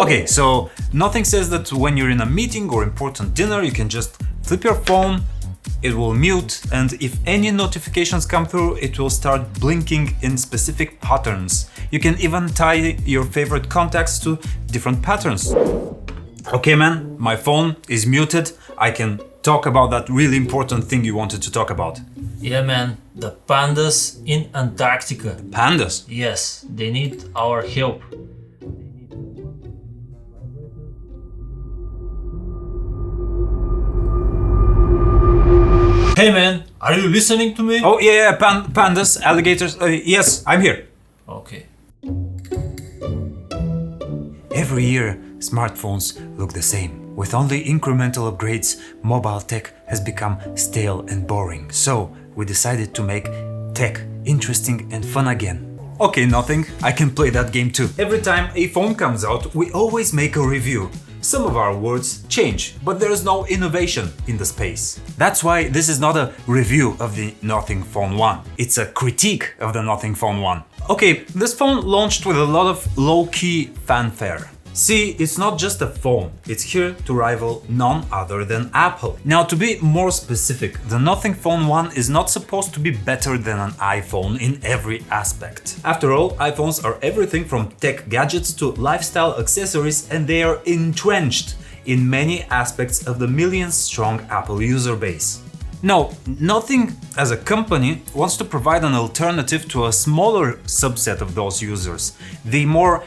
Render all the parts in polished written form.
Okay, so nothing says that when you're in a meeting or important dinner, you can just flip your phone, it will mute, and if any notifications come through, it will start blinking in specific patterns. You can even tie your favorite contacts to different patterns. Okay man, my phone is muted, I can talk about that really important thing you wanted to talk about. Yeah man, the pandas in Antarctica. Pandas? Yes, they need our help. Hey man, are you listening to me? Oh yeah, pandas, alligators, yes, I'm here. Okay. Every year, smartphones look the same. With only incremental upgrades, mobile tech has become stale and boring. So, we decided to make tech interesting and fun again. Okay, nothing, I can play that game too. Every time a phone comes out, we always make a review. Some of our words change, but there is no innovation in the space. That's why this is not a review of the Nothing Phone 1. It's a critique of the Nothing Phone 1. Okay, this phone launched with a lot of low-key fanfare. See, it's not just a phone, it's here to rival none other than Apple. Now, to be more specific, the Nothing Phone 1 is not supposed to be better than an iPhone in every aspect. After all, iPhones are everything from tech gadgets to lifestyle accessories, and they are entrenched in many aspects of the million-strong Apple user base. No, Nothing as a company wants to provide an alternative to a smaller subset of those users, the more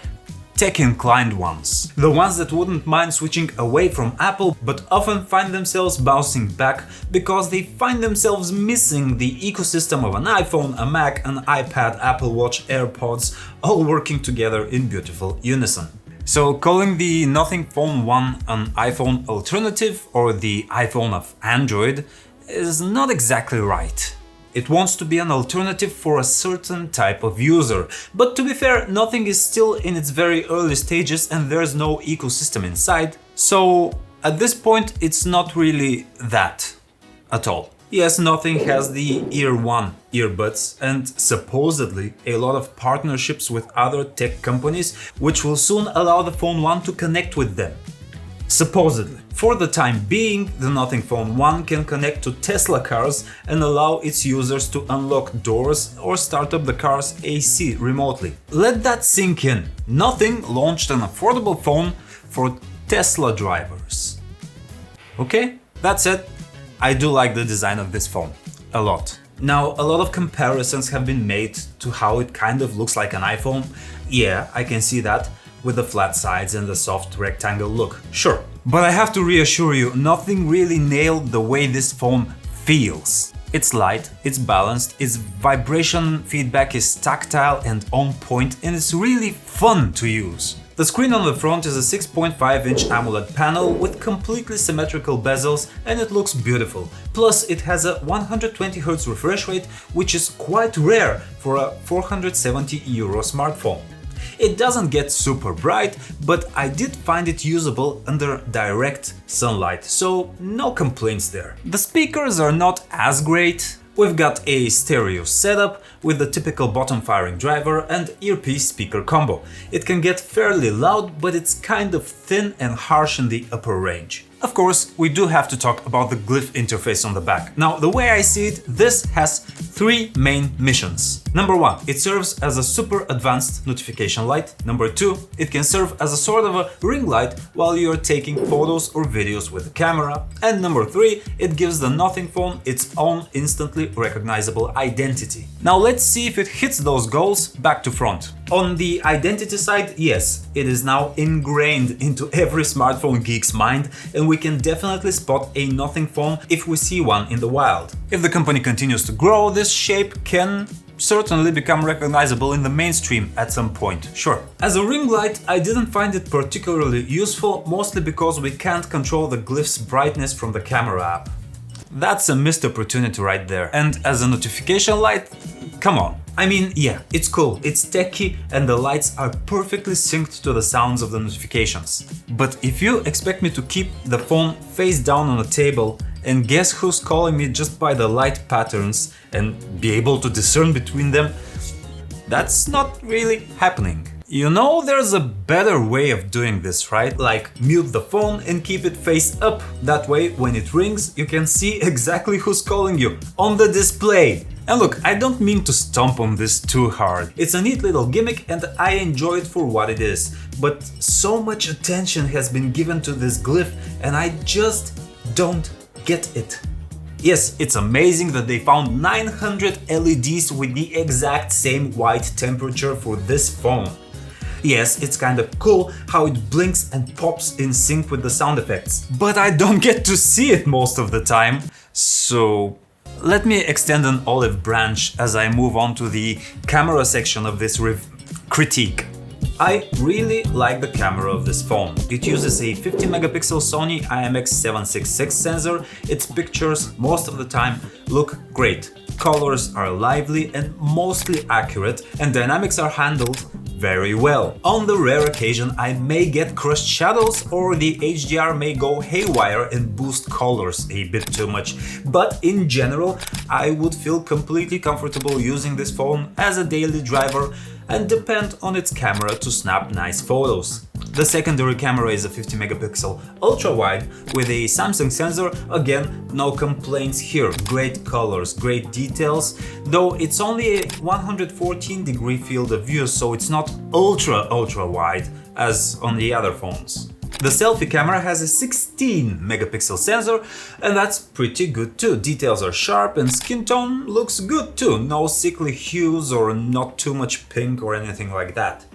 tech-inclined ones. The ones that wouldn't mind switching away from Apple, but often find themselves bouncing back because they find themselves missing the ecosystem of an iPhone, a Mac, an iPad, Apple Watch, AirPods, all working together in beautiful unison. So calling the Nothing Phone 1 an iPhone alternative or the iPhone of Android is not exactly right. It wants to be an alternative for a certain type of user. But to be fair, Nothing is still in its very early stages and there's no ecosystem inside. So at this point, it's not really that at all. Yes, Nothing has the Ear 1 earbuds and supposedly a lot of partnerships with other tech companies, which will soon allow the Phone 1 to connect with them. Supposedly. For the time being, the Nothing Phone 1 can connect to Tesla cars and allow its users to unlock doors or start up the car's AC remotely. Let that sink in. Nothing launched an affordable phone for Tesla drivers. Okay, that's it. I do like the design of this phone. A lot. Now, a lot of comparisons have been made to how it kind of looks like an iPhone. Yeah, I can see that, with the flat sides and the soft rectangle look. Sure. But I have to reassure you, Nothing really nailed the way this phone feels. It's light, it's balanced, its vibration feedback is tactile and on point, and it's really fun to use. The screen on the front is a 6.5-inch AMOLED panel with completely symmetrical bezels and it looks beautiful. Plus it has a 120Hz refresh rate, which is quite rare for a €470 smartphone. It doesn't get super bright, but I did find it usable under direct sunlight, so no complaints there. The speakers are not as great. We've got a stereo setup with the typical bottom-firing driver and earpiece speaker combo. It can get fairly loud, but it's kind of thin and harsh in the upper range. Of course, we do have to talk about the Glyph interface on the back. Now, the way I see it, this has three main missions. Number one, it serves as a super advanced notification light. Number two, it can serve as a sort of a ring light while you're taking photos or videos with the camera. And number three, it gives the Nothing Phone its own instantly recognizable identity. Now let's see if it hits those goals back to front. On the identity side, yes, it is now ingrained into every smartphone geek's mind, and we can definitely spot a Nothing Phone if we see one in the wild. If the company continues to grow, this shape can certainly become recognizable in the mainstream at some point, sure. As a ring light, I didn't find it particularly useful, mostly because we can't control the Glyph's brightness from the camera app. That's a missed opportunity right there. And as a notification light, come on. I mean, yeah, it's cool, it's techy, and the lights are perfectly synced to the sounds of the notifications. But if you expect me to keep the phone face down on a table and guess who's calling me just by the light patterns and be able to discern between them, that's not really happening. You know, there's a better way of doing this, right? Like mute the phone and keep it face up. That way, when it rings, you can see exactly who's calling you on the display. And look, I don't mean to stomp on this too hard. It's a neat little gimmick and I enjoy it for what it is. But so much attention has been given to this glyph and I just don't get it. Yes, it's amazing that they found 900 LEDs with the exact same white temperature for this phone. Yes, it's kind of cool how it blinks and pops in sync with the sound effects, but I don't get to see it most of the time. So let me extend an olive branch as I move on to the camera section of this critique. I really like the camera of this phone. It uses a 50 megapixel Sony IMX766 sensor. Its pictures most of the time look great. Colors are lively and mostly accurate, and dynamics are handled very well. On the rare occasion I may get crushed shadows or the HDR may go haywire and boost colors a bit too much, but in general I would feel completely comfortable using this phone as a daily driver and depend on its camera to snap nice photos. The secondary camera is a 50 megapixel ultra-wide with a Samsung sensor. Again, no complaints here, great colors, great details, though it's only a 114-degree field of view, so it's not ultra-wide as on the other phones. The selfie camera has a 16 megapixel sensor and that's pretty good too. Details are sharp and skin tone looks good too, no sickly hues or not too much pink or anything like that.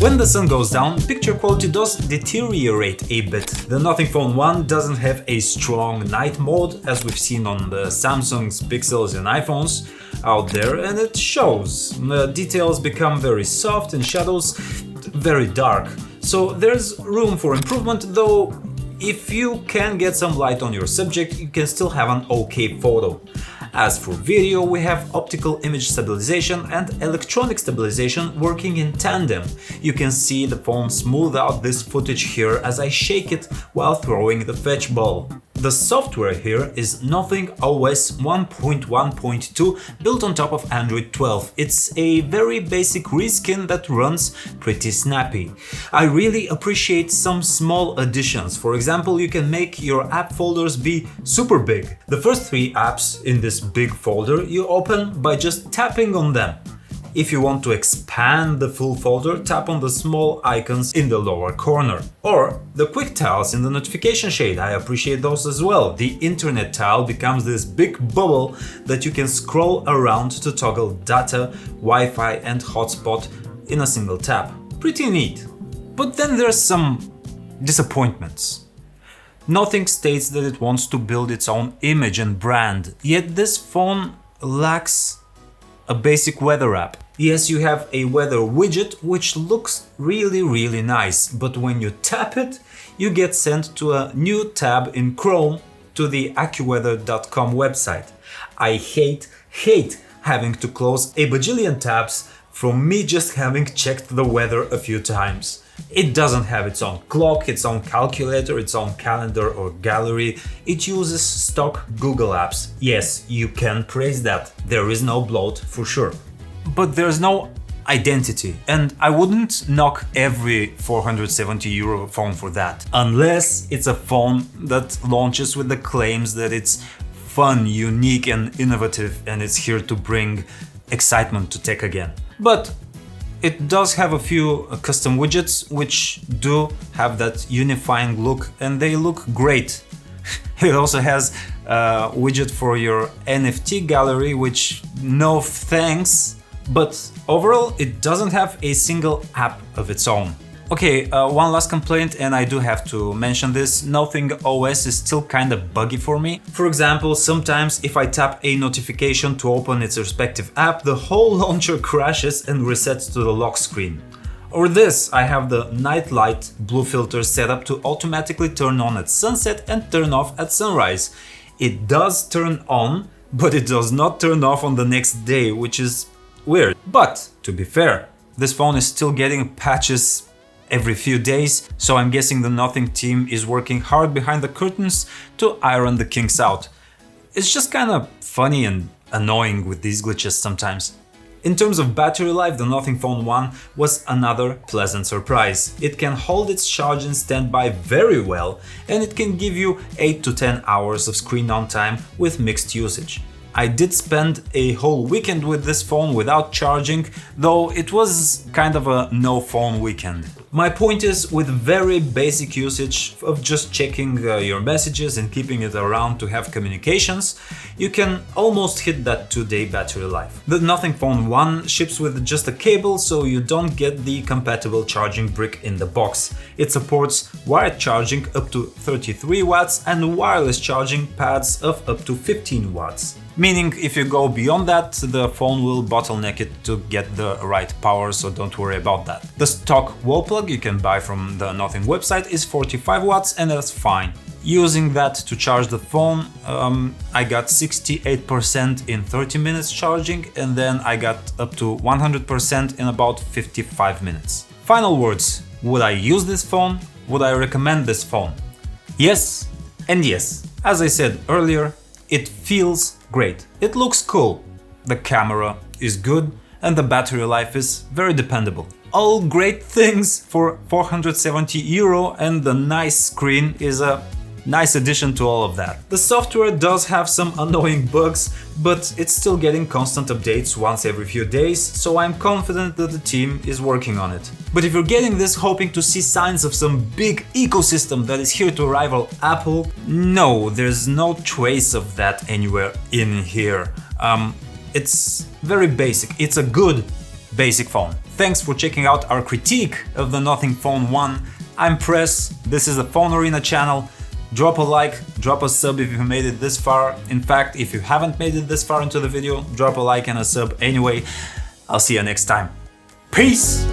When the sun goes down, picture quality does deteriorate a bit. The Nothing Phone 1 doesn't have a strong night mode as we've seen on the Samsung's Pixels and iPhones out there, and it shows. The details become very soft and shadows very dark. So there's room for improvement, though if you can get some light on your subject, you can still have an okay photo. As for video, we have optical image stabilization and electronic stabilization working in tandem. You can see the phone smooth out this footage here as I shake it while throwing the fetch ball. The software here is Nothing OS 1.1.2 built on top of Android 12. It's a very basic reskin that runs pretty snappy. I really appreciate some small additions. For example, you can make your app folders be super big. The first 3 apps in this big folder you open by just tapping on them. If you want to expand the full folder, tap on the small icons in the lower corner. Or the quick tiles in the notification shade, I appreciate those as well. The internet tile becomes this big bubble that you can scroll around to toggle data, Wi-Fi and hotspot in a single tap. Pretty neat. But then there's some disappointments. Nothing states that it wants to build its own image and brand, yet this phone lacks a basic weather app. Yes, you have a weather widget which looks really nice, but when you tap it, you get sent to a new tab in Chrome to the AccuWeather.com website. I hate having to close a bajillion tabs from me just having checked the weather a few times. It doesn't have its own clock, its own calculator, its own calendar or gallery. It uses stock Google apps. Yes, you can praise that. There is no bloat for sure. But there's no identity, and I wouldn't knock every 470 euro phone for that. Unless it's a phone that launches with the claims that it's fun, unique and innovative and it's here to bring excitement to tech again. But it does have a few custom widgets which do have that unifying look and they look great. It also has a widget for your NFT gallery, which no thanks, but overall it doesn't have a single app of its own. Okay, one last complaint, and I do have to mention this. Nothing OS is still kind of buggy for me. For example, sometimes if I tap a notification to open its respective app, the whole launcher crashes and resets to the lock screen. Or this, I have the night light blue filter set up to automatically turn on at sunset and turn off at sunrise. It does turn on, but it does not turn off on the next day, which is weird. But, to be fair, this phone is still getting patches every few days, so I'm guessing the Nothing team is working hard behind the curtains to iron the kinks out. It's just kinda funny and annoying with these glitches sometimes. In terms of battery life, the Nothing Phone 1 was another pleasant surprise. It can hold its charge in standby very well, and it can give you 8 to 10 hours of screen on time with mixed usage. I did spend a whole weekend with this phone without charging, though it was kind of a no phone weekend. My point is, with very basic usage of just checking your messages and keeping it around to have communications, you can almost hit that 2-day battery life. The Nothing Phone 1 ships with just a cable, so you don't get the compatible charging brick in the box. It supports wired charging up to 33 watts and wireless charging pads of up to 15 watts. Meaning, if you go beyond that, the phone will bottleneck it to get the right power, so don't worry about that. The stock wall plug you can buy from the Nothing website is 45 watts and that's fine. Using that to charge the phone, I got 68% in 30 minutes charging, and then I got up to 100% in about 55 minutes. Final words: would I use this phone? Would I recommend this phone? Yes and yes. As I said earlier, it feels great. It looks cool. The camera is good and the battery life is very dependable. All great things for 470 euro, and the nice screen is a nice addition to all of that. The software does have some annoying bugs, but it's still getting constant updates once every few days, so I'm confident that the team is working on it. But if you're getting this hoping to see signs of some big ecosystem that is here to rival Apple, no, there's no trace of that anywhere in here. It's very basic. It's a good basic phone. Thanks for checking out our critique of the Nothing Phone 1. I'm Press, this is the PhoneArena channel. Drop a like, drop a sub if you made it this far. In fact, if you haven't made it this far into the video, drop a like and a sub anyway. I'll see you next time. Peace!